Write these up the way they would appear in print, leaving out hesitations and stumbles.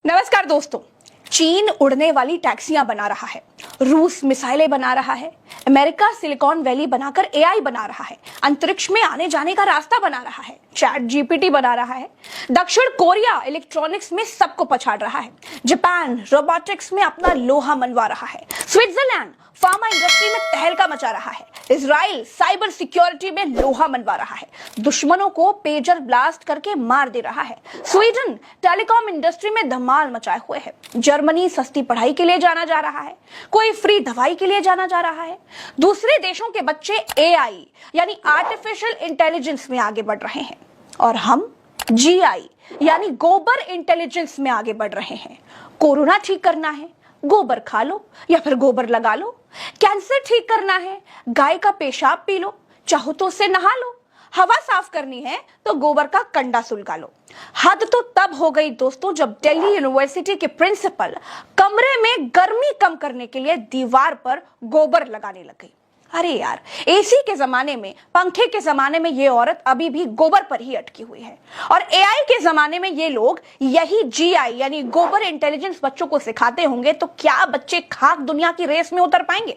नमस्कार दोस्तों। चीन उड़ने वाली टैक्सियां बना रहा है, रूस मिसाइलें बना रहा है, अमेरिका सिलिकॉन वैली बनाकर एआई बना रहा है, अंतरिक्ष में आने जाने का रास्ता बना रहा है, चैट जीपीटी बना रहा है, दक्षिण कोरिया इलेक्ट्रॉनिक्स में सबको पछाड़ रहा है, जापान रोबोटिक्स में अपना लोहा मनवा रहा है, स्विट्जरलैंड फार्मा इंडस्ट्री में तहलका मचा रहा है, इजराइल साइबर सिक्योरिटी में लोहा मनवा रहा है, दुश्मनों को पेजर ब्लास्ट करके मार दे रहा है, स्वीडन टेलीकॉम इंडस्ट्री में धमाल मचाए हुए है, जर्मनी सस्ती पढ़ाई के लिए जाना जा रहा है, कोई फ्री दवाई के लिए जाना जा रहा है, दूसरे देशों के बच्चे एआई यानी आर्टिफिशियल इंटेलिजेंस में आगे बढ़ रहे हैं और हम जीआई यानी गोबर इंटेलिजेंस में आगे बढ़ रहे हैं। कोरोना ठीक करना है, गोबर खा लो या फिर गोबर लगा लो। कैंसर ठीक करना है, गाय का पेशाब पी लो, चाहो तो उससे नहा लो। हवा साफ करनी है तो गोबर का कंडा सुलगा लो। हद तो तब हो गई दोस्तों जब दिल्ली यूनिवर्सिटी के प्रिंसिपल कमरे में गर्मी कम करने के लिए दीवार पर गोबर लगाने लग गई। अरे यार, एसी के जमाने में, पंखे के जमाने में ये औरत अभी भी गोबर पर ही अटकी हुई है और एआई के जमाने में ये लोग यही जीआई यानी गोबर इंटेलिजेंस बच्चों को सिखाते होंगे तो क्या बच्चे खाक दुनिया की रेस में उतर पाएंगे?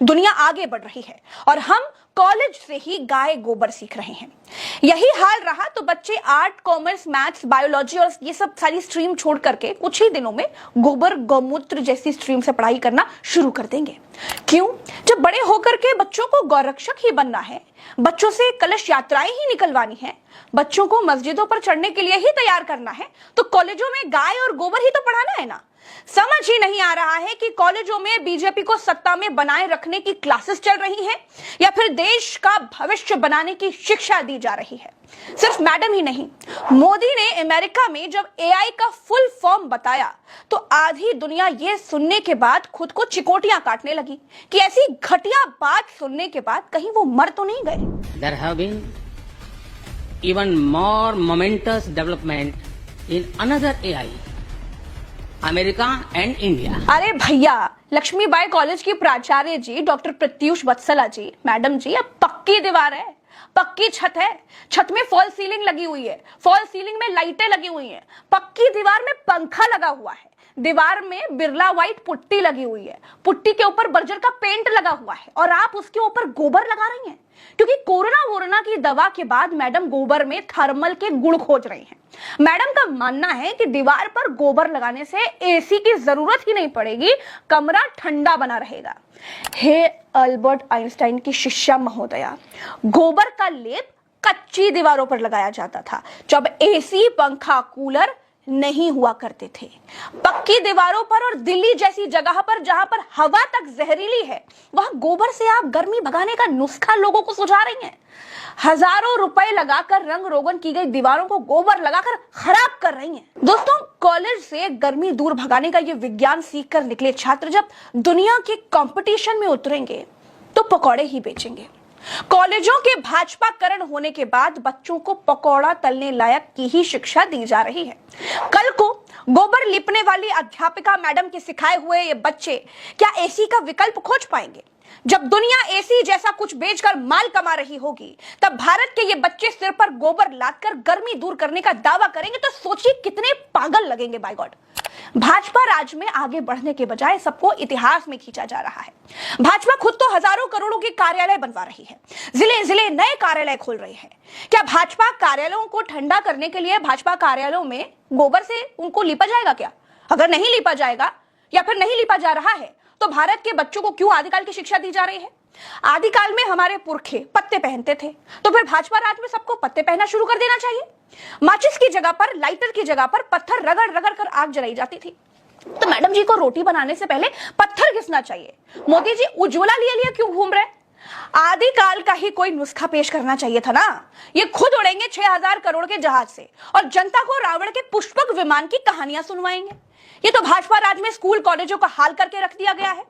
दुनिया आगे बढ़ रही है और हम कॉलेज से ही गाय गोबर सीख रहे हैं। यही हाल रहा तो बच्चे आर्ट, कॉमर्स, मैथ्स, बायोलॉजी और ये सब सारी स्ट्रीम छोड़ करके कुछ ही दिनों में गोबर गौमूत्र जैसी स्ट्रीम से पढ़ाई करना शुरू कर देंगे। क्यों? जब बड़े होकर के बच्चों को गौरक्षक ही बनना है, बच्चों से कलश यात्राएं ही निकलवानी है, बच्चों को मस्जिदों पर चढ़ने के लिए ही तैयार करना है, तो कॉलेजों में गाय और गोबर ही तो पढ़ाना है ना। समझ ही नहीं आ रहा है कि कॉलेजों में बीजेपी को सत्ता में बनाए रखने की क्लासेस चल रही हैं या फिर देश का भविष्य बनाने की शिक्षा दी जा रही है। सिर्फ मैडम ही नहीं, मोदी ने अमेरिका में जब एआई का फुल फॉर्म बताया तो आधी दुनिया ये सुनने के बाद खुद को चिकोटियां काटने लगी कि ऐसी घटिया बात सुनने के बाद कहीं वो मर तो नहीं गए। There have been even more momentous development in another AI, America and India. अरे भैया, लक्ष्मीबाई कॉलेज की प्राचार्य जी डॉक्टर प्रत्यूष वत्सला जी, मैडम जी, अब पक्की दीवार है, पक्की छत है, छत में फॉल सीलिंग लगी हुई है, फॉल सीलिंग में लाइटें लगी हुई हैं, पक्की दीवार में पंखा लगा हुआ है, दीवार में बिरला व्हाइट पुट्टी लगी हुई है, पुट्टी के ऊपर बर्जर का पेंट लगा हुआ है और आप उसके ऊपर गोबर लगा रही हैं क्योंकि कोरोना की दवा के बाद मैडम गोबर में थर्मल के गुण खोज रही हैं। मैडम का मानना है कि दीवार पर गोबर लगाने से एसी की जरूरत ही नहीं पड़ेगी, कमरा ठंडा बना रहेगा। हे अल्बर्ट आइंस्टाइन की शिष्या महोदया, गोबर का लेप कच्ची दीवारों पर लगाया जाता था जब एसी, पंखा, कूलर नहीं हुआ करते थे। पक्की दीवारों पर और दिल्ली जैसी जगह पर जहां पर हवा तक जहरीली है, वहां गोबर से आप गर्मी भगाने का नुस्खा लोगों को सुझा रही हैं। हजारों रुपए लगाकर रंग रोगन की गई दीवारों को गोबर लगाकर खराब कर रही हैं। दोस्तों, कॉलेज से गर्मी दूर भगाने का ये विज्ञान सीखकर निकले छात्र जब दुनिया के कंपटीशन में उतरेंगे तो पकौड़े ही बेचेंगे। कॉलेजों के भाजपाकरण होने के बाद बच्चों को पकौड़ा तलने लायक की ही शिक्षा दी जा रही है। कल को गोबर लिपने वाली अध्यापिका मैडम के सिखाए हुए ये बच्चे क्या एसी का विकल्प खोज पाएंगे? जब दुनिया एसी जैसा कुछ बेचकर माल कमा रही होगी तब भारत के ये बच्चे सिर पर गोबर लादकर गर्मी दूर करने का दावा करेंगे तो सोचिए कितने पागल लगेंगे। बाय गॉड, भाजपा राज में आगे बढ़ने के बजाय सबको इतिहास में खींचा जा रहा है। भाजपा खुद तो हजारों करोड़ों के कार्यालय बनवा रही है, जिले जिले नए कार्यालय खोल रही है। क्या भाजपा कार्यालयों को ठंडा करने के लिए भाजपा कार्यालयों में गोबर से उनको लिपा जाएगा क्या? अगर नहीं लिपा जाएगा या फिर नहीं लिपा जा रहा है तो भारत के बच्चों को क्यों आदिकाल की शिक्षा दी जा रही है? आदिकाल में हमारे पुरखे पत्ते पहनते थे तो फिर भाजपा राज में सबको पत्ते पहनना शुरू कर देना चाहिए। माचिस की जगह पर, लाइटर की जगह पर पत्थर रगड़ रगड़ कर आग जलाई जाती थी। तो मैडम जी को रोटी बनाने से पहले पत्थर घिसना चाहिए। मोदी जी उज्ज्वला लिए लिए क्यों घूम रहे? आदिकाल का ही कोई नुस्खा पेश करना चाहिए था ना। ये खुद उड़ेंगे 6000 करोड़ के जहाज से और जनता को रावण के पुष्पक विमान की कहानियां सुनवाएंगे। ये तो भाजपा राज में स्कूल कॉलेजों का हाल करके रख दिया गया है।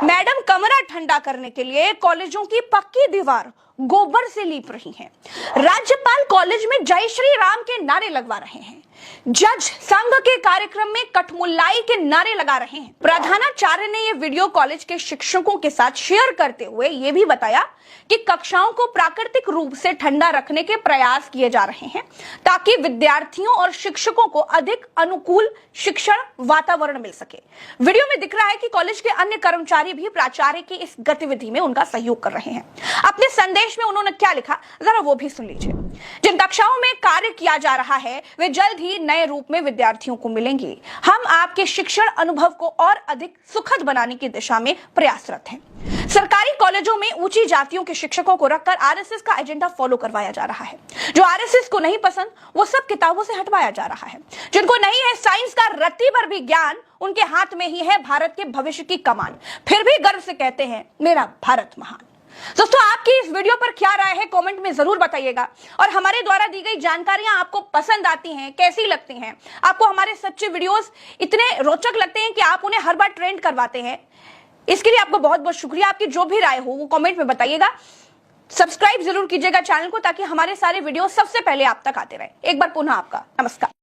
मैडम कमरा ठंडा करने के लिए कॉलेजों की पक्की दीवार गोबर से लीप रही हैं। राज्यपाल कॉलेज में जय श्री राम के नारे लगवा रहे हैं। जज संघ के कार्यक्रम में कठमुल्लाई के नारे लगा रहे हैं। प्रधानाचार्य ने यह वीडियो कॉलेज के शिक्षकों के साथ शेयर करते हुए यह भी बताया कि कक्षाओं को प्राकृतिक रूप से ठंडा रखने के प्रयास किए जा रहे हैं ताकि विद्यार्थियों और शिक्षकों को अधिक अनुकूल शिक्षण वातावरण मिल सके। वीडियो में दिख रहा है कि कॉलेज के अन्य कर्मचारी भी प्राचार्य की इस गतिविधि में उनका सहयोग कर रहे हैं। अपने संदेश में उन्होंने क्या लिखा, जरा वो भी सुन लीजिए। जिन कक्षाओं में कार्य किया जा रहा है वे जल्द ही नए रूप में विद्यार्थियों को मिलेंगे। हम आपके शिक्षण अनुभव को और अधिक सुखद बनाने की दिशा में प्रयासरत हैं। सरकारी कॉलेजों में ऊंची जातियों के शिक्षकों को रखकर आरएसएस का एजेंडा फॉलो करवाया जा रहा है। जो आरएसएस को नहीं पसंद वो सब किताबों से हटवाया जा रहा है। जिनको नहीं है साइंस का रत्ती भर भी ज्ञान, उनके हाथ में ही है भारत के भविष्य की कमान, फिर भी गर्व से कहते हैं मेरा भारत महान। दोस्तों, आपकी इस वीडियो पर क्या राय है कमेंट में जरूर बताइएगा। और हमारे द्वारा दी गई जानकारियां आपको पसंद आती हैं, कैसी लगती हैं? आपको हमारे सच्चे वीडियोस इतने रोचक लगते हैं कि आप उन्हें हर बार ट्रेंड करवाते हैं। इसके लिए आपको बहुत बहुत शुक्रिया। आपकी जो भी राय हो वो कमेंट में बताइएगा। सब्सक्राइब जरूर कीजिएगा चैनल को ताकि हमारे सारे वीडियो सबसे पहले आप तक आते रहे। एक बार पुनः आपका नमस्कार।